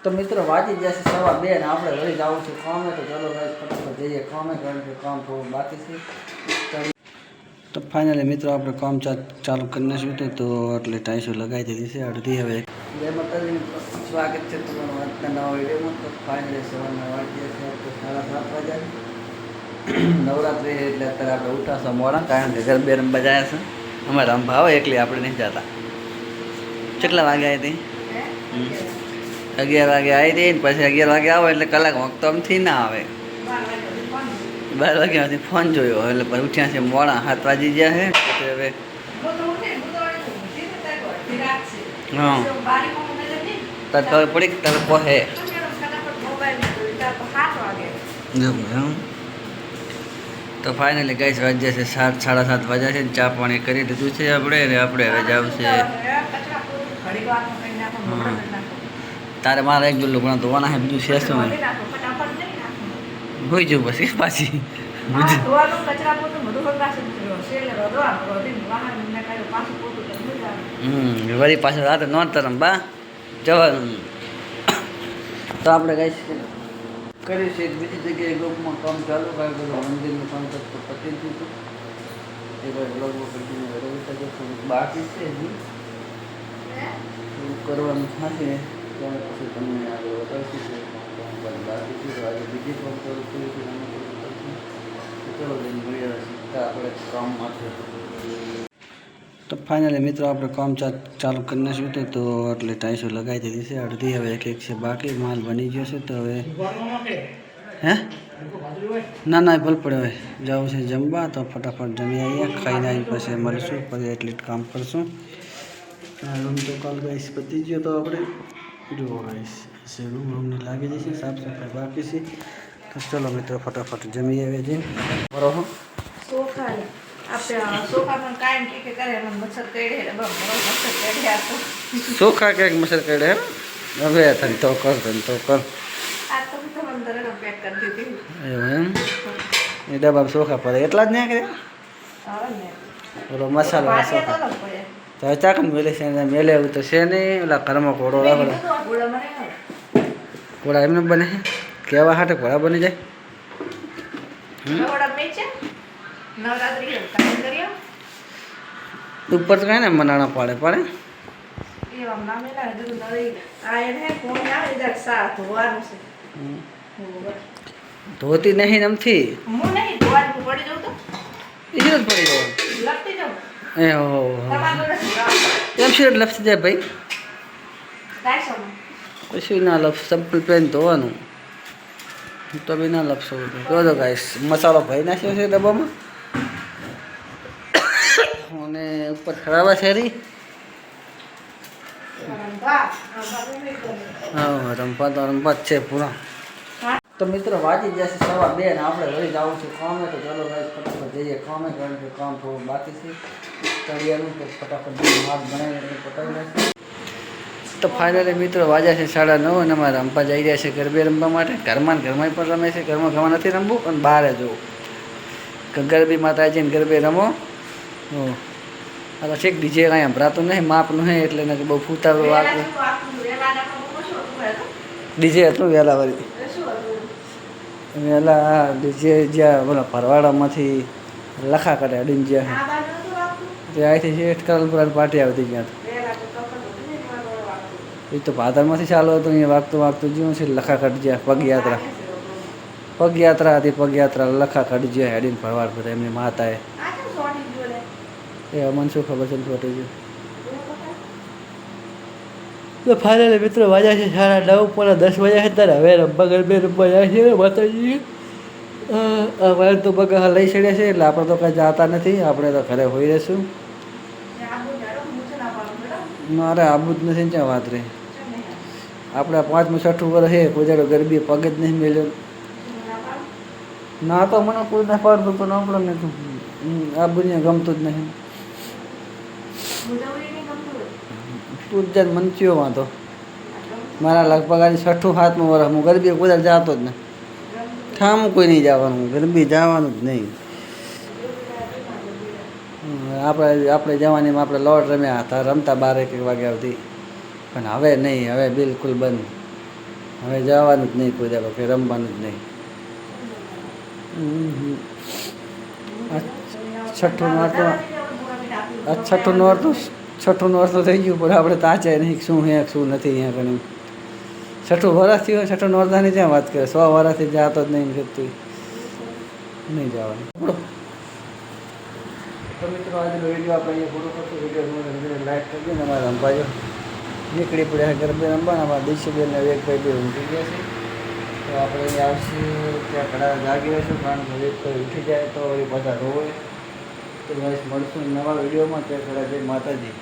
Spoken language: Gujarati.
તો મિત્રો વાંચી જશે 2:15 ને આપણે વળી જવું છે કામે. તો ચાલો ગાઈસ ફટાફટ જઈએ કામે, કારણ કે કામ થોડું બાકી છે. તો ફાઇનલી મિત્રો આપણે કામ ચાલુ કરી નાખ્યું તો એટલે ટાઈસો લગાવી દીધી છે અડધી. હવે જય માતાજીનું સ્વાગત છે તમારું આજના નવા વિડીયોમાં. તો ફાઇનલી સવારના વાગી છે તો 7:30 વાગ્યા. નવરાત્રી એટલે અત્યારે આપણે ઉઠાશો મોડા, કારણ કે ગરબે રમવા જાય છે. અમારે રમવા આવે એકલી આપણે નહીં જતા. કેટલા વાગે આવી હતી? 11 વાગે આવી હતી ને પછી 11 વાગે આવો એટલે કલાક વખત આમથી ના આવે. 12 વાગ્યામાંથી ફોન જોયો એટલે પછી ઉઠ્યા છે મોડા, 7 વાગી ગયા છે. પછી હવે હા તાર ખબર પડી કે તારે કહે તો ફાઇનલી ગઈ વાગ્યા છે 7:30 વાગ્યા છે. ચા પાણી કરી દીધું છે આપણે ને આપણે હવે જવું છે. તારે મારે એક ડુલ્લું પણ ધોવાના છે, બીજું છે શું હોઈ જવું પછી પાછી વળી પાછળ રાતે નોંધતા રમવા જવાનું. તો આપણે ગઈ કર્યું છે બીજી જગ્યાએ ગ્રુપમાં કામ ચાલુ, કારણ કે મંદિરનું કામ તો પતી ગયું હતું. એ ભાઈ બ્લોગમાં કન્ટિન્યુ થોડુંક બાકી છે હજી કરવાનું થશે, ત્યારે પછી તમને આગળ બતાવીશું. બાકી છે આજે બીજી કામ કરું છું, ચલો જઈને મળીએ આપણે કામમાં છે. તો ફાઇનલી મિત્રો આપણે કામ ચાલુ કરી નાખ્યું તો એટલે ટાઈસો લગાવી દીધી છે અડધી. હવે એક છે બાકી, માલ બની ગયો છે. તો હવે હે ના ભલ પડે હવે જવું છે જમવા. તો ફટાફટ જમી આવીએ, ખાઈને આવીને પછી મળીશું, પછી એટલી કામ કરશું. રૂમ તો કાલ ગાઈશ પતી ગયો તો આપણે જુઓ ગાઈશ રૂમને લાગી જશે, સાફ સફાઈ બાકી છે. તો ચલો મિત્રો ફટાફટ જમી આવે છે. બરોબર સોખા ક્યાંક મચ્છર કરડે હવે તને તો કર એવું એમ. એ ડબ્બા સોખા પડે એટલા જ નહીં કરે ઓલો મસાલો સોખા. તો ચાકન મેલે છે મેલે એવું તો છે નહીં. ઓલા ઘરમાં ઘોડો રાખો ઘોડા એમને બને કેવા હાટે ઘોડા બની જાય. ઉપર તો કઈ ને મનાણા પાડે ધોતી નહીં નમથી પડી જાવ એમ શીટ લપસી જાય ભાઈ. પછી ના લપસ ચંપલ પહેન ધોવાનું તો બી ના લપસો. જો ગાઈસ મસાલો ભરી નાખ્યો છે ડબ્બામાં અને ઉપર ખરાબા શેરી. હા રમવા જ છે પૂરા. તો મિત્રો વાંચી જશે 2:15 ને આપણે વળી જવું છે કામે. તો ચાલો ગાઈસ ફટાફટ જઈએ કામે, કારણ કે કામ થોડું બાકી છે તળિયાનું. તો ફટાફટ માલ બનાવીને પતાવી નાખીએ. તો ફાઇનલી મિત્રો વાગ્યા છે 9:30 અને અમારે રમવા જઈ રહ્યા છે ગરબે રમવા માટે. ઘરમાં પણ રમે છે, ઘરમાં નથી રમવું અને બહાર જવું. ગરબી માતાજીને ગરબે રમો. આ તો છેક ડીજે કાંઈ સંભળાતું નહીં, માપનું હે એટલે ને બહુ ફૂતાવું વાગતું. ડીજે હતું વહેલા વળી વહેલા ડીજે જ્યાં બોલા ભરવાડામાંથી લખા કરે અડીને જ્યાં તે અહીંથી શેઠ કરલપુરા પાર્ટી આવતી ગયા. એ તો ભાદરમાંથી ચાલુ હતું, અહીંયા વાગતું જ્યું છે લખા કટ જ્યાં પગયાત્રા હતી. પગયાત્રા લખા કટ જ્યાં હેડીને ભરવાડ બધા એમની માતાએ એ મને શું ખબર છે છોટી ગયું. તો ફાઇનલી મિત્રો વાગ્યા છે 9:30 પોણા 10 વાગ્યા છે. ત્યારે હવે રમવા ગરબે રમવા જાય છે માતાજી. હવે તો બગા લઈ ચડ્યા છે એટલે આપણે તો કાંઈ જતા નથી, આપણે તો ઘરે હોઈ રહીશું. મારે આબુ જ નથી ત્યાં વાત રહી. આપણે 5મું 6ઠું વર્ષ છે કોઈ જાડો ગરબી પગ જ નહીં મેલ્યો. ના તો મને કોઈ ના પાડતું પણ આપણે નથી આબુને ગમતું જ નહીં. તું જ મન થયો વાંધો. મારા લગભગ આજે 6ઠું 7મું વર્ષ હું ગરબી કોઈ જતો જ નહીં. ઠામું કોઈ નહીં જવાનું, ગરબી જવાનું જ નહીં. આપણે જવાનીમાં આપણે લોટ રમ્યા હતા, રમતા 12-1 વાગ્યા સુધી. પણ હવે નહીં, હવે બિલકુલ બંધ. હવે જવાનું જ નહીં કોઈ દાડો કે રમવાનું જ નહીં. છઠ્ઠું વાર તો છઠ્ઠું વાર તો થઈ ગયું, પણ આપણે તાચે નહીં શું હે શું નથી અહીંયા ઘણી. છઠ્ઠું વરસથી હોય, છઠ્ઠું નોરતાની જ્યાં વાત કરે, 100 વર્ષથી જતો જ નહીં કહેતું નહીં જવાનું. તો મિત્રો આજનો વિડીયો આપણે અહીંયા પૂરો કરશું. વિડીયો લાઈક કરી દો ને. અમારા રંભાઈઓ નીકળી પડ્યા ગરબે રમવાના. અમારા દિશુબેનને વેગભાઈ બે ઊંઘી ગયા છે. તો આપણે અહીંયા આવશું ત્યાં ઘણા જાગી રહીશું, કારણ કે વેગભાઈ ઉઠી જાય તો એ બધા રોવે. તો બસ મળશું નવા વિડીયોમાં. ત્યાં ઘણા જય માતાજી.